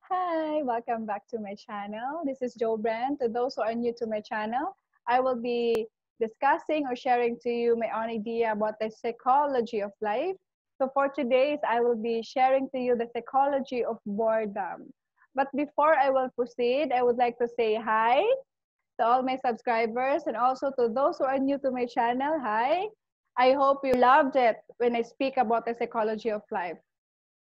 Hi, welcome back to my channel. This is Joe Brand. To those who are new to my channel, I will be discussing or sharing to you my own idea about the psychology of life. So for today's, I will be sharing to you the psychology of boredom. But before I will proceed, I would like to say hi to all my subscribers and also to those who are new to my channel. Hi. I hope you loved it when I speak about the psychology of life.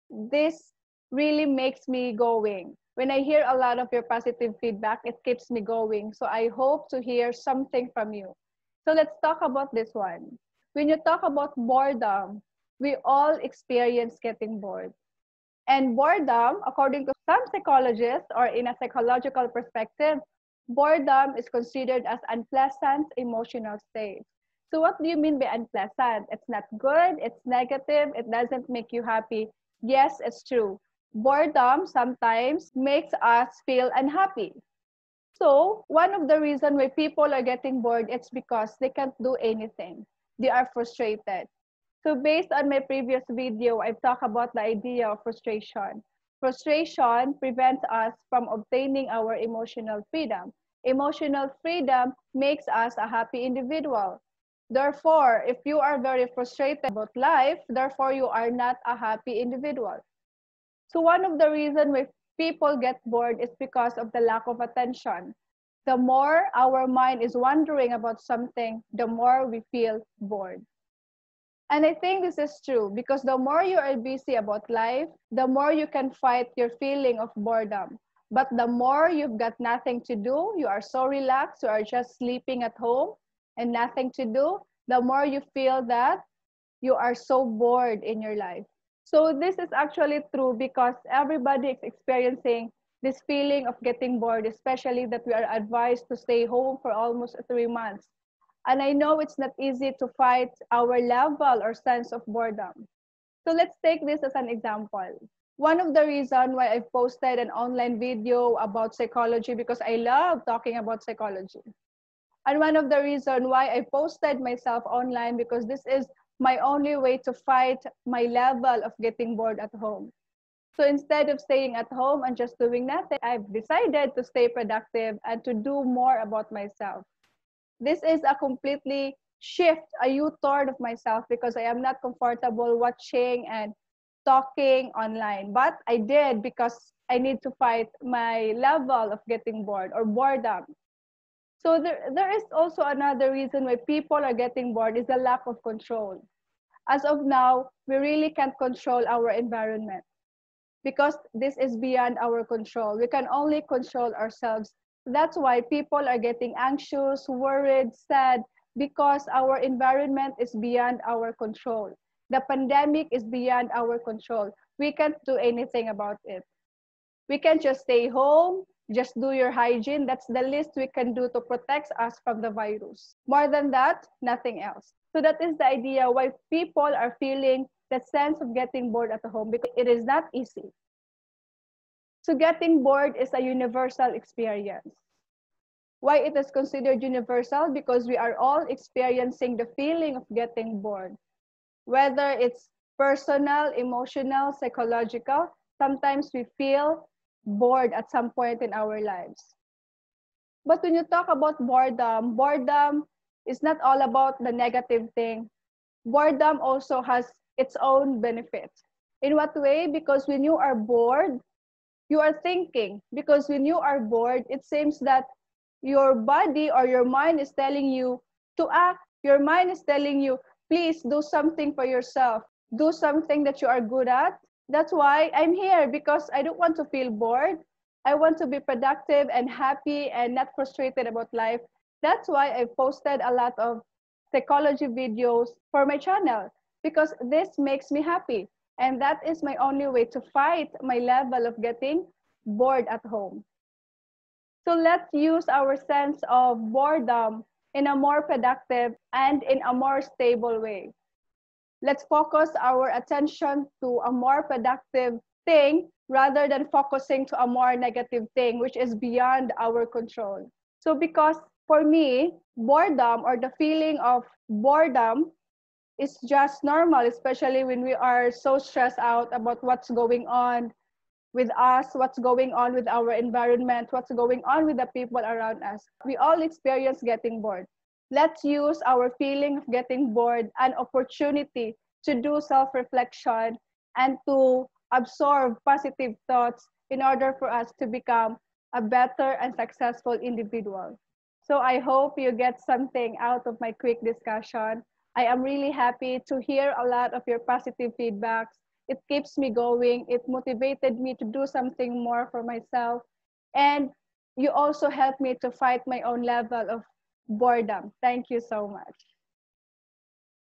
This really makes me going. When I hear a lot of your positive feedback, it keeps me going. So I hope to hear something from you. So let's talk about this one. When you talk about boredom, we all experience getting bored. And boredom, according to some psychologists or in a psychological perspective, boredom is considered as unpleasant emotional state. So what do you mean by unpleasant? It's not good, it's negative, it doesn't make you happy. Yes, it's true. Boredom sometimes makes us feel unhappy. So one of the reasons why people are getting bored, it's because they can't do anything. They are frustrated. So based on my previous video, I've talked about the idea of frustration. Frustration prevents us from obtaining our emotional freedom. Emotional freedom makes us a happy individual. Therefore, if you are very frustrated about life, therefore you are not a happy individual. So one of the reasons why people get bored is because of the lack of attention. The more our mind is wondering about something, the more we feel bored. And I think this is true because the more you are busy about life, the more you can fight your feeling of boredom. But the more you've got nothing to do, you are so relaxed, you are just sleeping at home and nothing to do, the more you feel that you are so bored in your life. So this is actually true because everybody is experiencing this feeling of getting bored, especially that we are advised to stay home for almost 3 months. And I know it's not easy to fight our level or sense of boredom. So let's take this as an example. One of the reasons why I posted an online video about psychology because I love talking about psychology. And one of the reasons why I posted myself online because this is my only way to fight my level of getting bored at home. So instead of staying at home and just doing nothing, I've decided to stay productive and to do more about myself. This is a completely shift, a U-turn of myself because I am not comfortable watching and talking online. But I did because I need to fight my level of getting bored or boredom. So there is also another reason why people are getting bored is the lack of control. As of now, we really can't control our environment because this is beyond our control. We can only control ourselves. That's why people are getting anxious, worried, sad, because our environment is beyond our control. The pandemic is beyond our control. We can't do anything about it. We can just stay home, just do your hygiene. That's the least we can do to protect us from the virus. More than that, nothing else. So that is the idea why people are feeling the sense of getting bored at home because it is not easy. So getting bored is a universal experience. Why it is considered universal? Because we are all experiencing the feeling of getting bored. Whether it's personal, emotional, psychological, sometimes we feel bored at some point in our lives. But when you talk about boredom, boredom is not all about the negative thing. Boredom also has its own benefits. In what way? Because when you are bored, you are thinking. Because when you are bored, it seems that your body or your mind is telling you to act. Your mind is telling you, please do something for yourself. Do something that you are good at. That's why I'm here because I don't want to feel bored. I want to be productive and happy and not frustrated about life. That's why I posted a lot of psychology videos for my channel because this makes me happy. And that is my only way to fight my level of getting bored at home. So let's use our sense of boredom in a more productive and in a more stable way. Let's focus our attention to a more productive thing rather than focusing to a more negative thing, which is beyond our control. So because for me, boredom or the feeling of boredom is just normal, especially when we are so stressed out about what's going on. with us, what's going on with our environment, what's going on with the people around us. We all experience getting bored. Let's use our feeling of getting bored an opportunity to do self-reflection and to absorb positive thoughts in order for us to become a better and successful individual. So I hope you get something out of my quick discussion. I am really happy to hear a lot of your positive feedbacks. It keeps me going. It motivated me to do something more for myself. And you also helped me to fight my own level of boredom. Thank you so much.